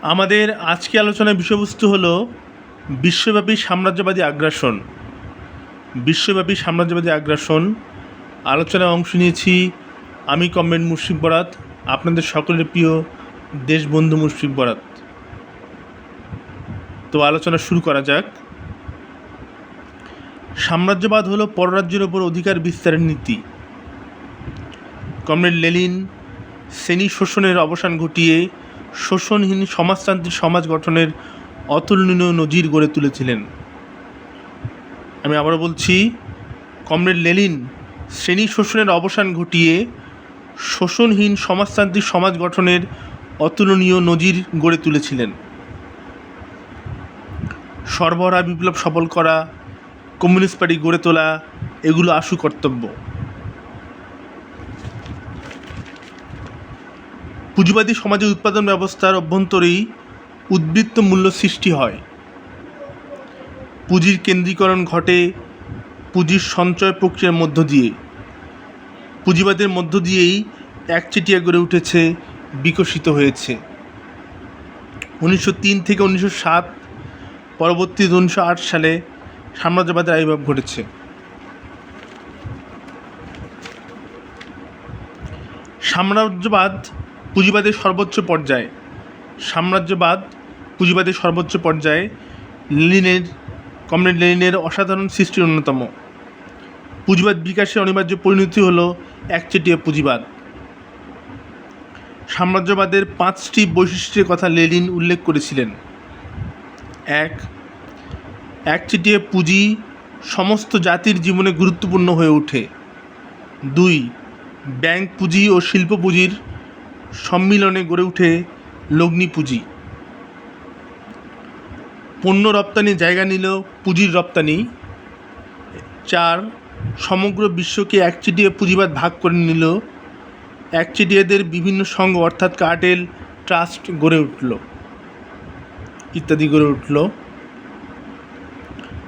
আমাদের আজকে আলোচনার বিষয়বস্তু হলো বিশ্বব্যাপী সাম্রাজ্যবাদী আগ্রাসন। বিশ্বব্যাপী সাম্রাজ্যবাদী আগ্রাসন আলোচনায় অংশ নিয়েছি আমি কমরেড মুশফিক বরাত, আপনাদের সকলের প্রিয় দেশবন্ধু মুশফিক বরাত। তো আলোচনা শুরু করা যাক। সাম্রাজ্যবাদ হলো পররাজ্যের ওপর অধিকার বিস্তারের নীতি। কমরেড লেনিন শ্রেণী শোষণের অবসান ঘটিয়ে শোষণহীন সমাজতান্ত্রিক সমাজ গঠনের অতুলনীয় নজির গড়ে তুলেছিলেন। আমি আবারও বলছি, কমরেড লেনিন শ্রেণী শোষণের অবসান ঘটিয়ে শোষণহীন সমাজতান্ত্রিক সমাজ গঠনের অতুলনীয় নজির গড়ে তুলেছিলেন। সরবরাহ বিপ্লব সফল করা, কমিউনিস্ট পার্টি গড়ে তোলা, এগুলো আশু কর্তব্য। পুঁজিবাদী সমাজের উৎপাদন ব্যবস্থার অভ্যন্তরেই উদ্বৃত্ত মূল্য সৃষ্টি হয়। পুঁজির কেন্দ্রীকরণ ঘটে পুঁজির সঞ্চয় প্রক্রিয়ার মধ্য দিয়ে। পুঁজিবাদের মধ্য দিয়েই একচেটিয়া গড়ে উঠেছে, বিকশিত হয়েছে। 1903 থেকে 1907 পরবর্তী 1908 সালে সাম্রাজ্যবাদের আবির্ভাব ঘটেছে। সাম্রাজ্যবাদ পুঁজিবাদের সর্বোচ্চ পর্যায়ে। সাম্রাজ্যবাদ পুঁজিবাদের সর্বোচ্চ পর্যায়ে কমরেড লেনিনের অসাধারণ সৃষ্টির অন্যতম। পুঁজিবাদ বিকাশের অনিবার্য পরিণতি হল একচেটিয়া পুঁজিবাদ। সাম্রাজ্যবাদের 5টি বৈশিষ্ট্যের কথা লেনিন উল্লেখ করেছিলেন। 1. একচেটিয়া পুঁজি সমস্ত জাতির জীবনে গুরুত্বপূর্ণ হয়ে ওঠে। 2. ব্যাংক পুঁজি ও শিল্প পুঁজির সম্মিলনে গড়ে ওঠে লগ্নি পুঁজি। পণ্য রপ্তানি জায়গা নিল পুঁজির রপ্তানি। 4. সমগ্র বিশ্বকে একচেটিয়া পুঁজিবাদ ভাগ করে নিল। একচেটিয়াদের বিভিন্ন সংঘ অর্থাৎ কার্টেল, ট্রাস্ট গড়ে উঠল ইত্যাদি গড়ে উঠল।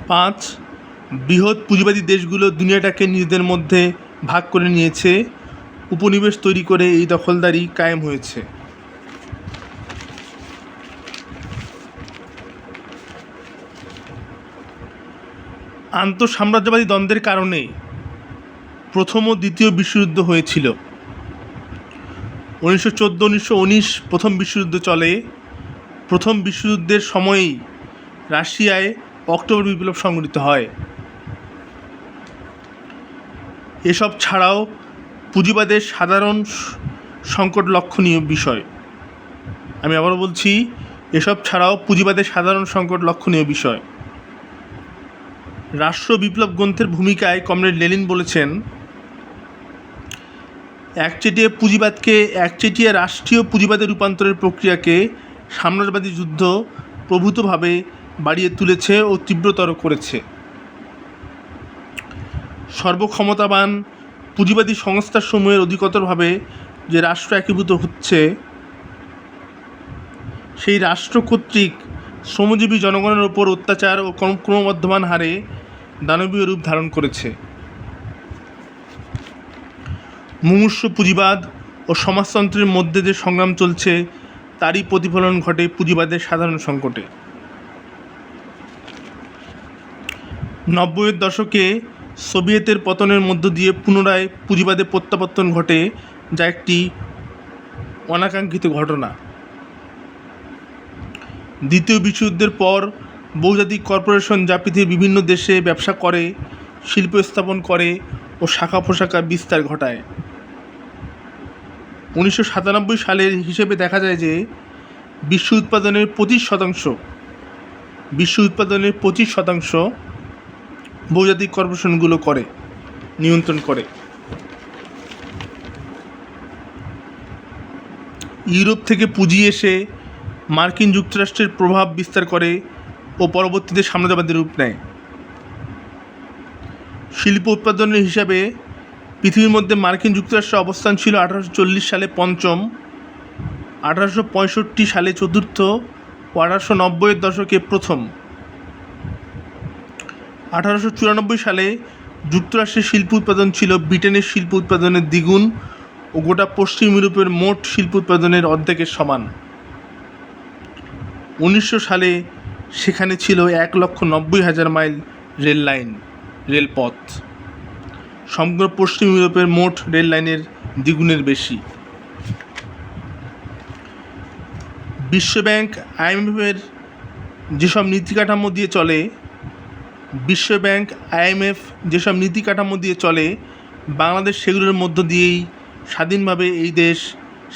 5. বৃহৎ পুঁজিবাদী দেশগুলো দুনিয়াটাকে নিজেদের মধ্যে ভাগ করে নিয়েছে, উপনিবেশ তৈরি করে এই দখলদারি কায়েম হয়েছে। আন্তঃসাম্রাজ্যবাদী দ্বন্দ্বের কারণে প্রথম ও দ্বিতীয় বিশ্বযুদ্ধ হয়েছিল। 1914-1919 প্রথম বিশ্বযুদ্ধ চলে। প্রথম বিশ্বযুদ্ধের সময়েই রাশিয়ায় অক্টোবর বিপ্লব সংঘটিত হয়। এসব ছাড়াও পুঁজিবাদের সাধারণ সংকট লক্ষণীয় বিষয়। আমি আবারও বলছি, এসব ছাড়াও পুঁজিবাদের সাধারণ সংকট লক্ষণীয় বিষয়। রাষ্ট্র বিপ্লব গ্রন্থের ভূমিকায় কমরেড লেনিন বলেছেন, একচেটিয়া পুঁজিবাদকে একচেটিয়া রাষ্ট্রীয় পুঁজিবাদে রূপান্তরের প্রক্রিয়াকে সাম্রাজ্যবাদী যুদ্ধ প্রভূতভাবে বাড়িয়ে তুলেছে ও তীব্রতর করেছে। সর্বক্ষমতাবান পুঁজিবাদী সংস্থাসমূহের অধিকতরভাবে যে রাষ্ট্র একীভূত হচ্ছে, সেই রাষ্ট্র কর্তৃক শ্রমজীবী জনগণের ওপর অত্যাচার ও ক্রমবর্ধমান হারে দানবীয় রূপ ধারণ করেছে। মুমূর্ষু পুঁজিবাদ ও সমাজতন্ত্রের মধ্যে যে সংগ্রাম চলছে, তারই প্রতিফলন ঘটে পুঁজিবাদের সাধারণ সংকটে। 90-এর দশকে সোভিয়েতের পতনের মধ্য দিয়ে পুনরায় পুঁজিবাদের প্রত্যাবর্তন ঘটে, যা একটি অনাকাঙ্ক্ষিত ঘটনা। দ্বিতীয় বিশ্বযুদ্ধের পর বহুজাতিক কর্পোরেশন যা পৃথিবীর বিভিন্ন দেশে ব্যবসা করে, শিল্প স্থাপন করে ও শাখা প্রশাখা বিস্তার ঘটায়। 1997 সালের হিসেবে দেখা যায় যে বিশ্ব উৎপাদনের 25% বহুজাতিক কর্পোরেশনগুলো নিয়ন্ত্রণ করে। ইউরোপ থেকে পুঁজি এসে মার্কিন যুক্তরাষ্ট্রের প্রভাব বিস্তার করে ও পরবর্তীতে সাম্রাজ্যবাদের রূপ নেয়। শিল্প উৎপাদনের হিসাবে পৃথিবীর মধ্যে মার্কিন যুক্তরাষ্ট্রের অবস্থান ছিল 1840 সালে পঞ্চম, 1865 সালে চতুর্থ ও 1890-এর দশকে প্রথম। 1894 সালে যুক্তরাষ্ট্রের শিল্প উৎপাদন ছিল ব্রিটেনের শিল্প উৎপাদনের দ্বিগুণ ও গোটা পশ্চিম ইউরোপের মোট শিল্প উৎপাদনের অর্ধেকের সমান। 1900 সালে সেখানে ছিল 1,90,000 মাইল রেলপথ, সমগ্র পশ্চিম ইউরোপের মোট রেল লাইনের দ্বিগুণের বেশি। বিশ্বব্যাংক আইএমএফের যেসব নীতি কাঠামো দিয়ে চলে বাংলাদেশ সেগুলোর মধ্য দিয়েই স্বাধীনভাবে এই দেশ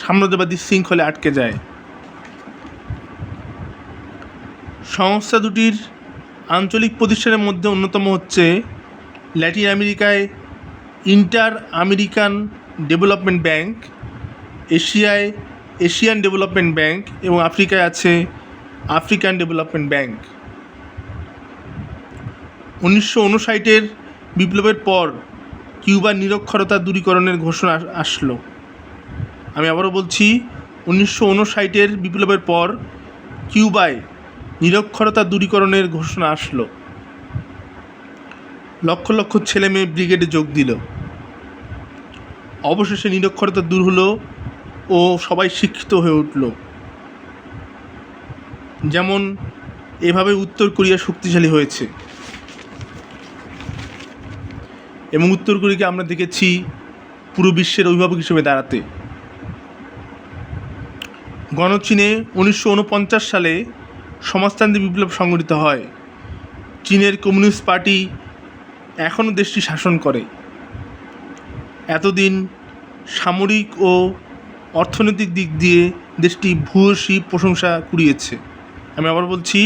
সাম্রাজ্যবাদী শৃঙ্খলে আটকে যায়। সংস্থা দুটির আঞ্চলিক প্রতিষ্ঠানের মধ্যে অন্যতম হচ্ছে ল্যাটিন আমেরিকায় ইন্টার আমেরিকান ডেভেলপমেন্ট ব্যাংক, এশিয়ায় এশিয়ান ডেভেলপমেন্ট ব্যাংক এবং আফ্রিকায় আছে আফ্রিকান ডেভেলপমেন্ট ব্যাংক। 1959-এর বিপ্লবের পর কিউবার নিরক্ষরতা দূরীকরণের ঘোষণা আসলো। আমি আবারও বলছি, 1959-এর বিপ্লবের পর কিউবায় নিরক্ষরতা দূরীকরণের ঘোষণা আসলো। লক্ষ লক্ষ ছেলে মেয়ে ব্রিগেডে যোগ দিল। অবশেষে নিরক্ষরতা দূর হলো ও সবাই শিক্ষিত হয়ে উঠল। যেমন এভাবে উত্তর কোরিয়া শক্তিশালী হয়েছে এবং উত্তর কোরিয়াকে আমরা দেখেছি পুরো বিশ্বের অভিভাবক হিসেবে দাঁড়াতে। গণচীনে 1949 সালে সমাজতান্ত্রিক বিপ্লব সংগঠিত হয়। চীনের কমিউনিস্ট পার্টি এখনও দেশটি শাসন করে। এতদিন সামরিক ও অর্থনৈতিক দিক দিয়ে দেশটি ভূয়সী প্রশংসা কুড়িয়েছে। আমি আবার বলছি,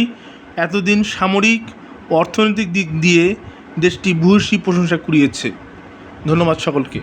এতদিন সামরিক ও অর্থনৈতিক দিক দিয়ে দেশটি ভূয়সী প্রশংসা কুড়িয়েছে। ধন্যবাদ সকলকে।